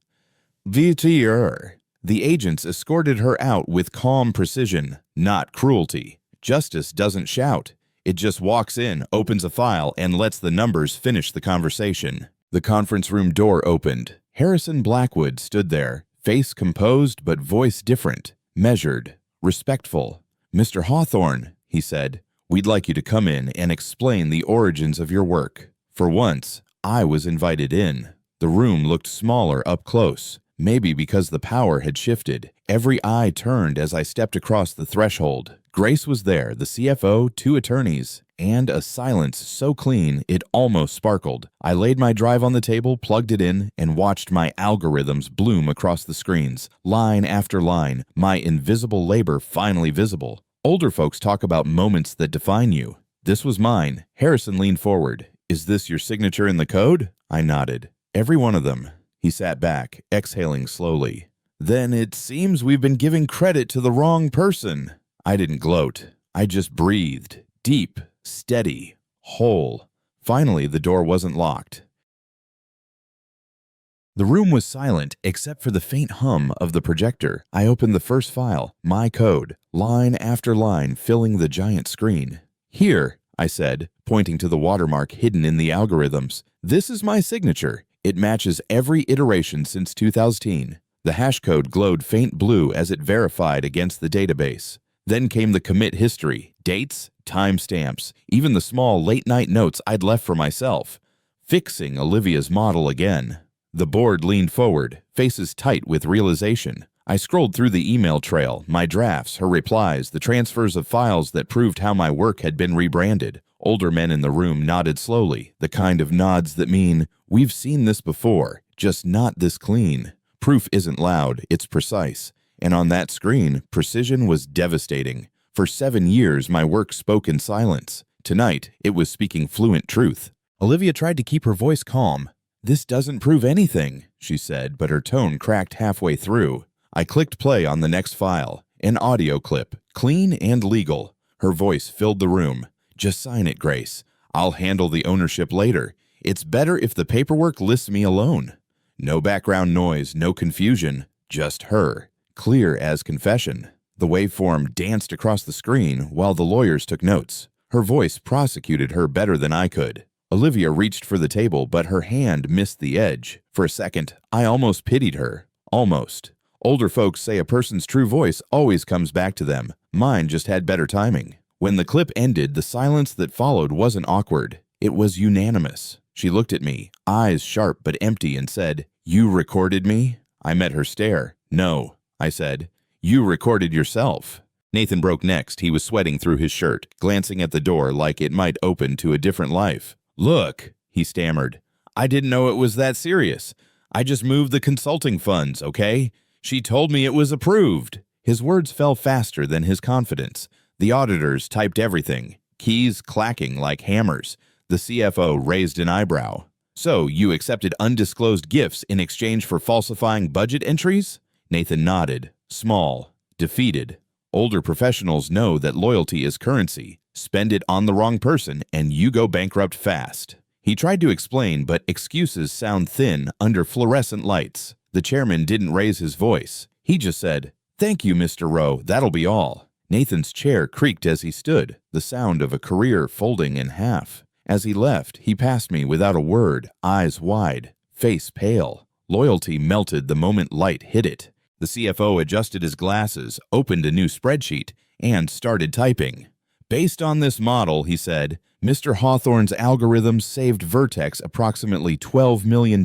"Betrayal." The agents escorted her out with calm precision, not cruelty. Justice doesn't shout. It just walks in, opens a file, and lets the numbers finish the conversation. The conference room door opened. Harrison Blackwood stood there, face composed but voice different, measured, respectful. "Mr. Hawthorne," he said, "we'd like you to come in and explain the origins of your work." For once, I was invited in. The room looked smaller up close, maybe because the power had shifted. Every eye turned as I stepped across the threshold. Grace was there, the CFO, 2 attorneys, and a silence so clean it almost sparkled. I laid my drive on the table, plugged it in, and watched my algorithms bloom across the screens, line after line, my invisible labor finally visible. Older folks talk about moments that define you. This was mine. Harrison leaned forward. "Is this your signature in the code?" I nodded. "Every one of them." He sat back, exhaling slowly. "Then it seems we've been giving credit to the wrong person." I didn't gloat. I just breathed. Deep, steady, whole. Finally, the door wasn't locked. The room was silent except for the faint hum of the projector. I opened the first file, my code, line after line filling the giant screen. "Here," I said, pointing to the watermark hidden in the algorithms. "This is my signature. It matches every iteration since 2000. The hash code glowed faint blue as it verified against the database. Then came the commit history, dates, timestamps, even the small late-night notes I'd left for myself. Fixing Olivia's model again. The board leaned forward, faces tight with realization. I scrolled through the email trail, my drafts, her replies, the transfers of files that proved how my work had been rebranded. Older men in the room nodded slowly, the kind of nods that mean, "We've seen this before, just not this clean." Proof isn't loud, it's precise. And on that screen, precision was devastating. For 7 years, my work spoke in silence. Tonight, it was speaking fluent truth. Olivia tried to keep her voice calm. "This doesn't prove anything," she said, but her tone cracked halfway through. I clicked play on the next file, an audio clip, clean and legal. Her voice filled the room. "Just sign it, Grace. I'll handle the ownership later. It's better if the paperwork lists me alone." No background noise, no confusion, just her, clear as confession. The waveform danced across the screen while the lawyers took notes. Her voice prosecuted her better than I could. Olivia reached for the table, but her hand missed the edge. For a second, I almost pitied her. Almost. Older folks say a person's true voice always comes back to them. Mine just had better timing. When the clip ended, the silence that followed wasn't awkward. It was unanimous. She looked at me, eyes sharp but empty, and said, "You recorded me?" I met her stare. "No," I said. "You recorded yourself." Nathan broke next. He was sweating through his shirt, glancing at the door like it might open to a different life. "Look," he stammered. "I didn't know it was that serious. I just moved the consulting funds, okay? She told me it was approved." His words fell faster than his confidence. The auditors typed everything, keys clacking like hammers. The CFO raised an eyebrow. "So, you accepted undisclosed gifts in exchange for falsifying budget entries?" Nathan nodded, small, defeated. Older professionals know that loyalty is currency. Spend it on the wrong person, and you go bankrupt fast. He tried to explain, but excuses sound thin under fluorescent lights. The chairman didn't raise his voice. He just said, "Thank you, Mr. Rowe, that'll be all." Nathan's chair creaked as he stood, the sound of a career folding in half. As he left, he passed me without a word, eyes wide, face pale. Loyalty melted the moment light hit it. The CFO adjusted his glasses, opened a new spreadsheet, and started typing. "Based on this model," he said, "Mr. Hawthorne's algorithms saved Vertex approximately $12 million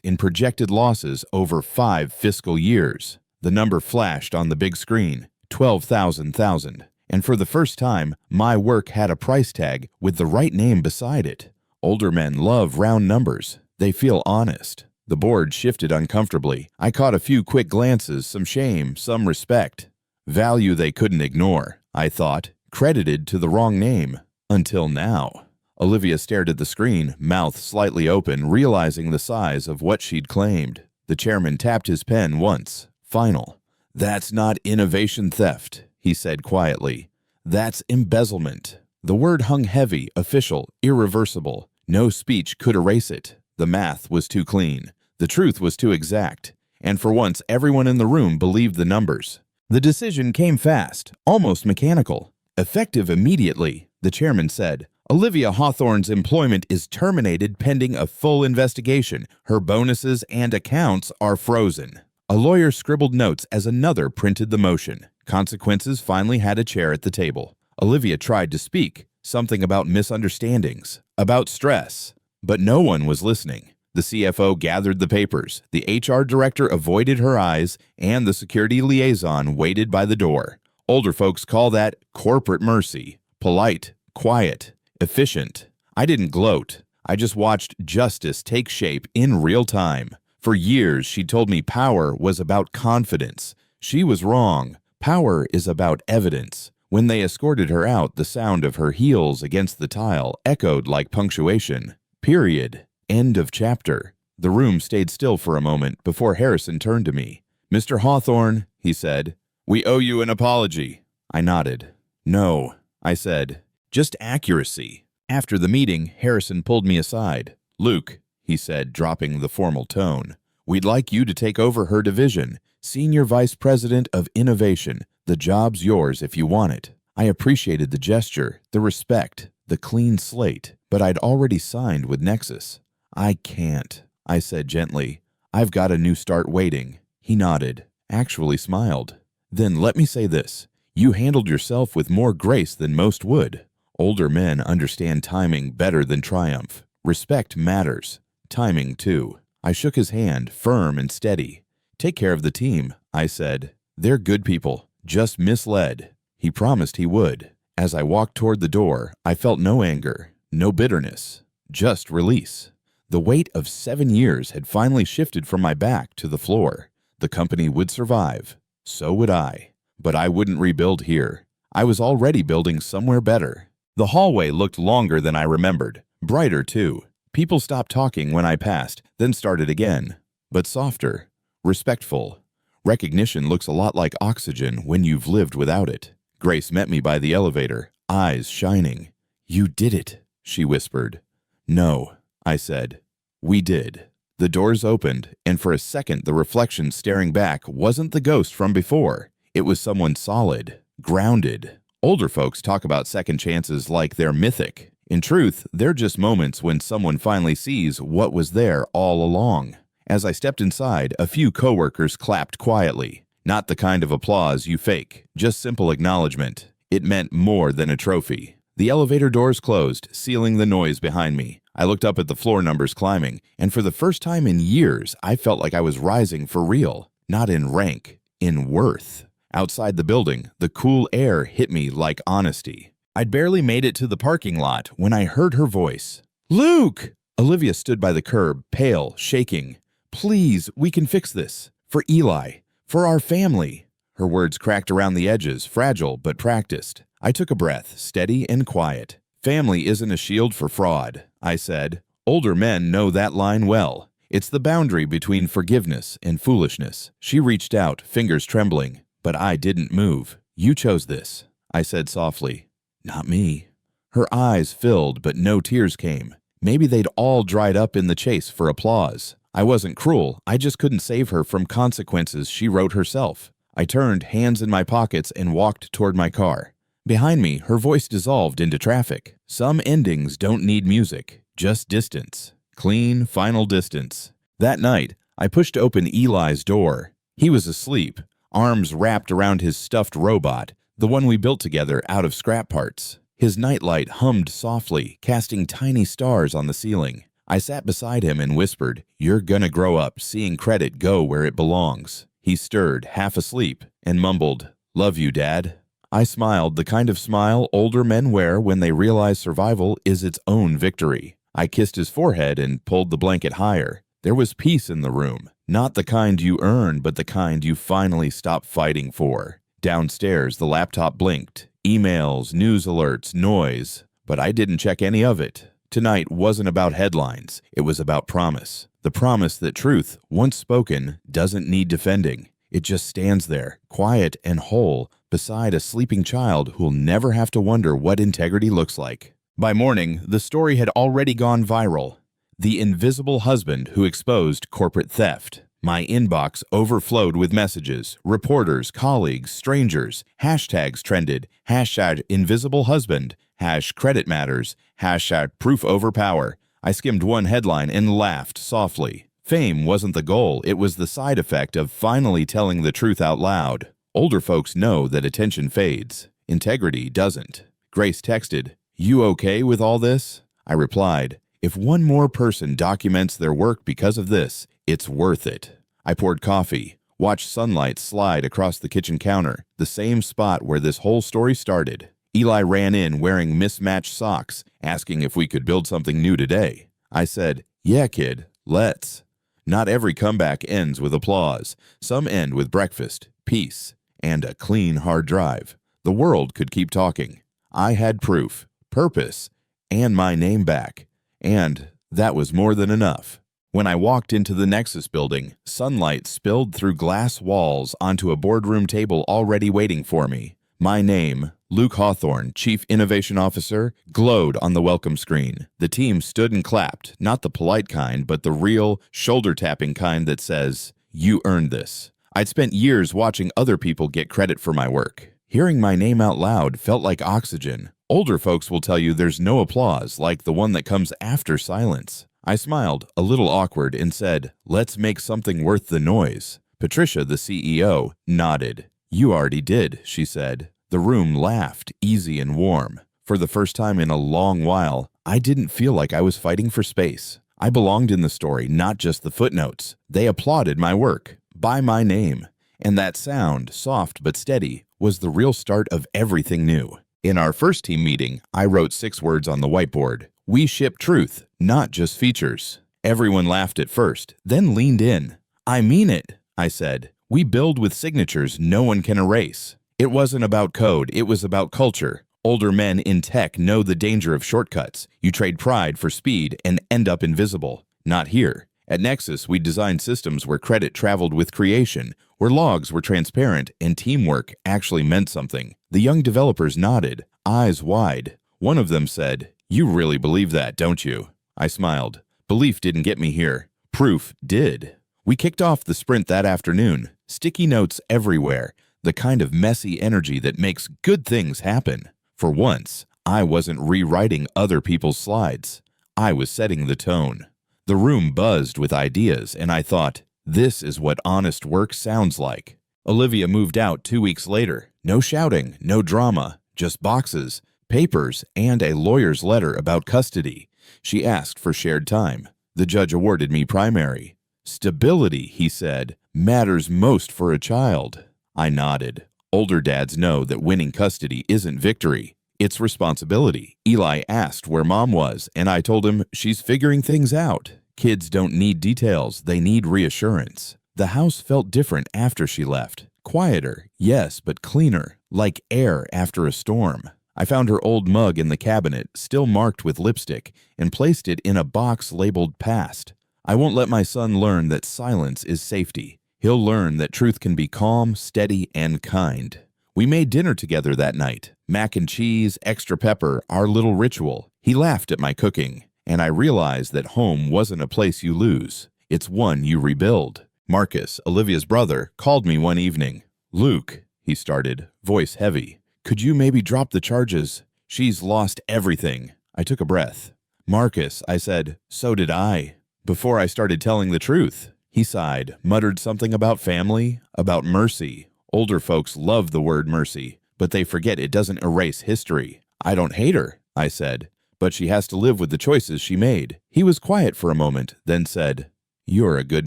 in projected losses over 5 fiscal years." The number flashed on the big screen, 12,000. And for the first time, my work had a price tag with the right name beside it. Older men love round numbers. They feel honest. The board shifted uncomfortably. I caught a few quick glances, some shame, some respect. Value they couldn't ignore, I thought, credited to the wrong name. Until now. Olivia stared at the screen, mouth slightly open, realizing the size of what she'd claimed. The chairman tapped his pen once. Final. "That's not innovation theft," he said quietly. "That's embezzlement." The word hung heavy, official, irreversible. No speech could erase it. The math was too clean. The truth was too exact. And for once, everyone in the room believed the numbers. The decision came fast, almost mechanical. "Effective immediately," the chairman said. "Olivia Hawthorne's employment is terminated pending a full investigation. Her bonuses and accounts are frozen." A lawyer scribbled notes as another printed the motion. Consequences finally had a chair at the table. Olivia tried to speak, something about misunderstandings, about stress. But no one was listening. The CFO gathered the papers, the HR director avoided her eyes, and the security liaison waited by the door. Older folks call that corporate mercy. Polite, quiet, efficient. I didn't gloat. I just watched justice take shape in real time. For years, she told me power was about confidence. She was wrong. Power is about evidence. When they escorted her out, the sound of her heels against the tile echoed like punctuation. Period. End of chapter. The room stayed still for a moment before Harrison turned to me. "Mr. Hawthorne," he said, "we owe you an apology." I nodded. "No," I said, "just accuracy." After the meeting, Harrison pulled me aside. "Luke," he said, dropping the formal tone, "we'd like you to take over her division, Senior Vice President of Innovation. The job's yours if you want it." I appreciated the gesture, the respect, the clean slate, but I'd already signed with Nexus. "I can't," I said gently. "I've got a new start waiting." He nodded, actually smiled. "Then let me say this. You handled yourself with more grace than most would." Older men understand timing better than triumph. Respect matters. Timing, too. I shook his hand, firm and steady. "Take care of the team," I said. "They're good people, just misled." He promised he would. As I walked toward the door, I felt no anger, no bitterness, just release. The weight of 7 years had finally shifted from my back to the floor. The company would survive. So would I. But I wouldn't rebuild here. I was already building somewhere better. The hallway looked longer than I remembered. Brighter, too. People stopped talking when I passed, then started again. But softer. Respectful. Recognition looks a lot like oxygen when you've lived without it. Grace met me by the elevator, eyes shining. "You did it," she whispered. "No," I said. "We did." The doors opened, and for a second the reflection staring back wasn't the ghost from before. It was someone solid, grounded. Older folks talk about second chances like they're mythic. In truth, they're just moments when someone finally sees what was there all along. As I stepped inside, a few coworkers clapped quietly. Not the kind of applause you fake, just simple acknowledgement. It meant more than a trophy. The elevator doors closed, sealing the noise behind me. I looked up at the floor numbers climbing, and for the first time in years, I felt like I was rising for real. Not in rank, in worth. Outside the building, the cool air hit me like honesty. I'd barely made it to the parking lot when I heard her voice. "Luke!" Olivia stood by the curb, pale, shaking. "Please, we can fix this. For Eli. For our family." Her words cracked around the edges, fragile but practiced. I took a breath, steady and quiet. "Family isn't a shield for fraud," I said. "Older men know that line well. It's the boundary between forgiveness and foolishness." She reached out, fingers trembling, but I didn't move. "You chose this," I said softly. "Not me." Her eyes filled, but no tears came. Maybe they'd all dried up in the chase for applause. I wasn't cruel, I just couldn't save her from consequences she wrote herself. I turned, hands in my pockets, and walked toward my car. Behind me, her voice dissolved into traffic. Some endings don't need music, just distance. Clean, final distance. That night, I pushed open Eli's door. He was asleep, arms wrapped around his stuffed robot, the one we built together out of scrap parts. His nightlight hummed softly, casting tiny stars on the ceiling. I sat beside him and whispered, "You're gonna grow up seeing credit go where it belongs." He stirred, half asleep, and mumbled, "Love you, Dad." I smiled, the kind of smile older men wear when they realize survival is its own victory. I kissed his forehead and pulled the blanket higher. There was peace in the room, not the kind you earn, but the kind you finally stop fighting for. Downstairs, the laptop blinked. Emails, news alerts, noise. But I didn't check any of it. Tonight wasn't about headlines. It was about promise. The promise that truth, once spoken, doesn't need defending. It just stands there, quiet and whole, beside a sleeping child who'll never have to wonder what integrity looks like. By morning, the story had already gone viral. The invisible husband who exposed corporate theft. My inbox overflowed with messages. Reporters, colleagues, strangers. Hashtags trended. Hashtag invisible husband. Hash credit matters. Hashtag proof over power. I skimmed one headline and laughed softly. Fame wasn't the goal. It was the side effect of finally telling the truth out loud. Older folks know that attention fades. Integrity doesn't. Grace texted, "You okay with all this?" I replied, "If one more person documents their work because of this, it's worth it." I poured coffee, watched sunlight slide across the kitchen counter, the same spot where this whole story started. Eli ran in wearing mismatched socks, asking if we could build something new today. I said, "Yeah, kid, let's." Not every comeback ends with applause. Some end with breakfast, peace, and a clean hard drive. The world could keep talking. I had proof, purpose, and my name back. And that was more than enough. When I walked into the Nexus building, sunlight spilled through glass walls onto a boardroom table already waiting for me. My name, Luke Hawthorne, Chief Innovation Officer, glowed on the welcome screen. The team stood and clapped, not the polite kind, but the real, shoulder-tapping kind that says, "You earned this." I'd spent years watching other people get credit for my work. Hearing my name out loud felt like oxygen. Older folks will tell you there's no applause like the one that comes after silence. I smiled, a little awkward, and said, "Let's make something worth the noise." Patricia, the CEO, nodded. "You already did," she said. The room laughed, easy and warm. For the first time in a long while, I didn't feel like I was fighting for space. I belonged in the story, not just the footnotes. They applauded my work, by my name. And that sound, soft but steady, was the real start of everything new. In our first team meeting, I wrote 6 words on the whiteboard. We ship truth, not just features. Everyone laughed at first, then leaned in. "I mean it," I said. We build with signatures no one can erase. It wasn't about code, it was about culture. Older men in tech know the danger of shortcuts. You trade pride for speed and end up invisible. Not here. At Nexus, we designed systems where credit traveled with creation, where logs were transparent and teamwork actually meant something. The young developers nodded, eyes wide. One of them said, "You really believe that, don't you?" I smiled. Belief didn't get me here. Proof did. We kicked off the sprint that afternoon. Sticky notes everywhere. The kind of messy energy that makes good things happen. For once, I wasn't rewriting other people's slides. I was setting the tone. The room buzzed with ideas, and I thought, this is what honest work sounds like. Olivia moved out 2 weeks later. No shouting, no drama, just boxes, papers, and a lawyer's letter about custody. She asked for shared time. The judge awarded me primary. Stability, he said, matters most for a child. I nodded. Older dads know that winning custody isn't victory. It's responsibility. Eli asked where Mom was, and I told him she's figuring things out. Kids don't need details, they need reassurance. The house felt different after she left. Quieter, yes, but cleaner, like air after a storm. I found her old mug in the cabinet, still marked with lipstick, and placed it in a box labeled past. I won't let my son learn that silence is safety. He'll learn that truth can be calm, steady, and kind. We made dinner together that night. Mac and cheese, extra pepper, our little ritual. He laughed at my cooking, and I realized that home wasn't a place you lose. It's one you rebuild. Marcus, Olivia's brother, called me one evening. "Luke," he started, voice heavy, "could you maybe drop the charges? She's lost everything." I took a breath. "Marcus," I said, "so did I." Before I started telling the truth. He sighed, muttered something about family, about mercy. Older folks love the word mercy, but they forget it doesn't erase history. "I don't hate her," I said, "but she has to live with the choices she made." He was quiet for a moment, then said, "You're a good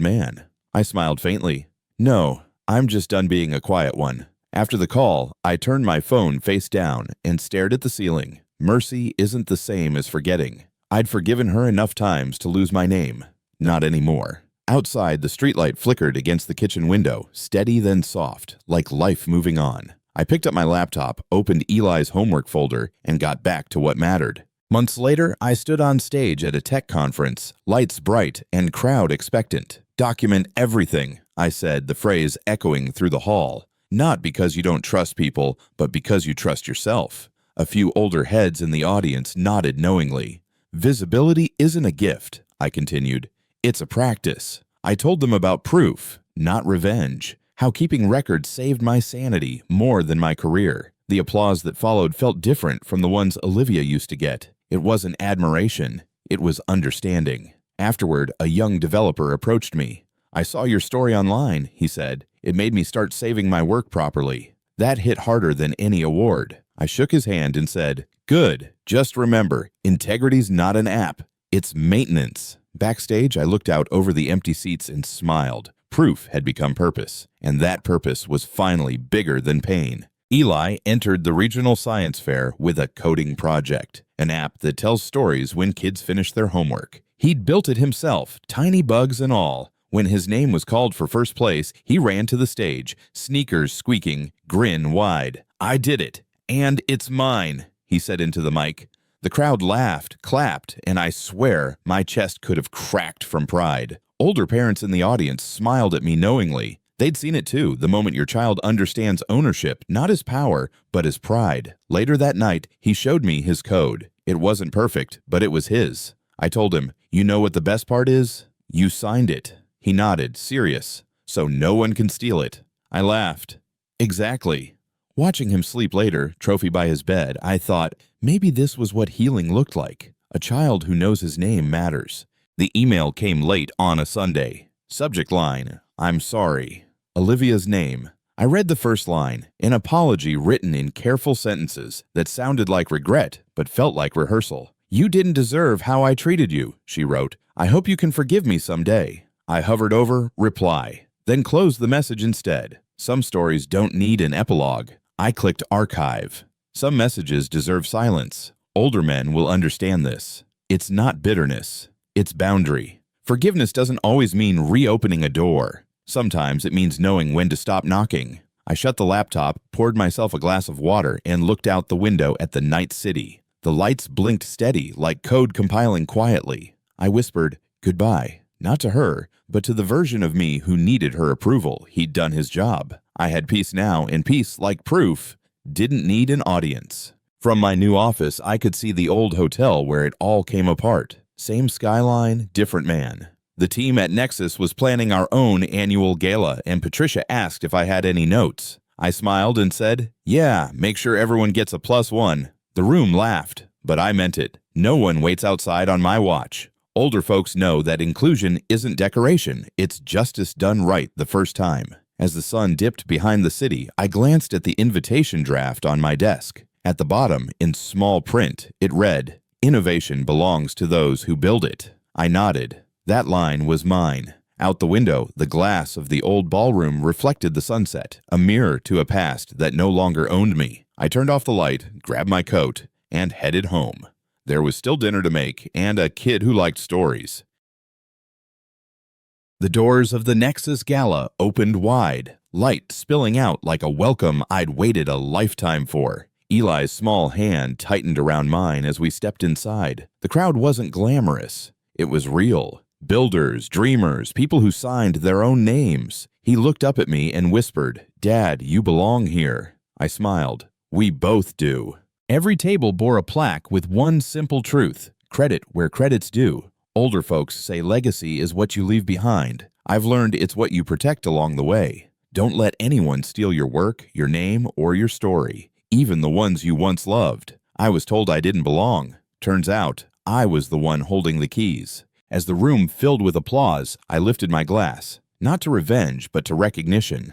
man." I smiled faintly. "No, I'm just done being a quiet one." After the call, I turned my phone face down and stared at the ceiling. Mercy isn't the same as forgetting. I'd forgiven her enough times to lose my name. Not anymore. Outside, the streetlight flickered against the kitchen window, steady then soft, like life moving on. I picked up my laptop, opened Eli's homework folder, and got back to what mattered. Months later, I stood on stage at a tech conference, lights bright and crowd expectant. "Document everything," I said, the phrase echoing through the hall. Not because you don't trust people, but because you trust yourself. A few older heads in the audience nodded knowingly. "Visibility isn't a gift," I continued. "It's a practice." I told them about proof, not revenge, how keeping records saved my sanity more than my career. The applause that followed felt different from the ones Olivia used to get. It wasn't admiration, it was understanding. Afterward, a young developer approached me. "I saw your story online," he said. "It made me start saving my work properly." That hit harder than any award. I shook his hand and said, "Good. Just remember, integrity's not an app. It's maintenance." Backstage, I looked out over the empty seats and smiled. Proof had become purpose, and that purpose was finally bigger than pain. Eli entered the regional science fair with a coding project, an app that tells stories when kids finish their homework. He'd built it himself, tiny bugs and all. When his name was called for first place, he ran to the stage, sneakers squeaking, grin wide. "I did it, and it's mine," he said into the mic. The crowd laughed, clapped, and I swear my chest could have cracked from pride. Older parents in the audience smiled at me knowingly. They'd seen it too, the moment your child understands ownership, not as power, but as pride. Later that night, he showed me his code. It wasn't perfect, but it was his. I told him, "You know what the best part is? You signed it." He nodded, serious. "So no one can steal it." I laughed. "Exactly." Watching him sleep later, trophy by his bed, I thought, maybe this was what healing looked like. A child who knows his name matters. The email came late on a Sunday. Subject line, "I'm sorry." Olivia's name. I read the first line, an apology written in careful sentences that sounded like regret but felt like rehearsal. "You didn't deserve how I treated you," she wrote. "I hope you can forgive me someday." I hovered over reply, then closed the message instead. Some stories don't need an epilogue. I clicked archive. Some messages deserve silence. Older men will understand this. It's not bitterness. It's boundary. Forgiveness doesn't always mean reopening a door. Sometimes it means knowing when to stop knocking. I shut the laptop, poured myself a glass of water, and looked out the window at the night city. The lights blinked steady, like code compiling quietly. I whispered, "Goodbye," not to her, but to the version of me who needed her approval. He'd done his job. I had peace now, and peace, like proof, didn't need an audience. From my new office, I could see the old hotel where it all came apart. Same skyline, different man. The team at Nexus was planning our own annual gala, and Patricia asked if I had any notes. I smiled and said, "Yeah, make sure everyone gets a +1. The room laughed, but I meant it. No one waits outside on my watch. Older folks know that inclusion isn't decoration, it's justice done right the first time. As the sun dipped behind the city, I glanced at the invitation draft on my desk. At the bottom, in small print, it read, "Innovation belongs to those who build it." I nodded. That line was mine. Out the window, the glass of the old ballroom reflected the sunset, a mirror to a past that no longer owned me. I turned off the light, grabbed my coat, and headed home. There was still dinner to make, and a kid who liked stories. The doors of the Nexus Gala opened wide, light spilling out like a welcome I'd waited a lifetime for. Eli's small hand tightened around mine as we stepped inside. The crowd wasn't glamorous. It was real. Builders, dreamers, people who signed their own names. He looked up at me and whispered, "Dad, you belong here." I smiled. "We both do." Every table bore a plaque with one simple truth: credit where credit's due. Older folks say legacy is what you leave behind. I've learned it's what you protect along the way. Don't let anyone steal your work, your name, or your story, even the ones you once loved. I was told I didn't belong. Turns out, I was the one holding the keys. As the room filled with applause, I lifted my glass, not to revenge, but to recognition.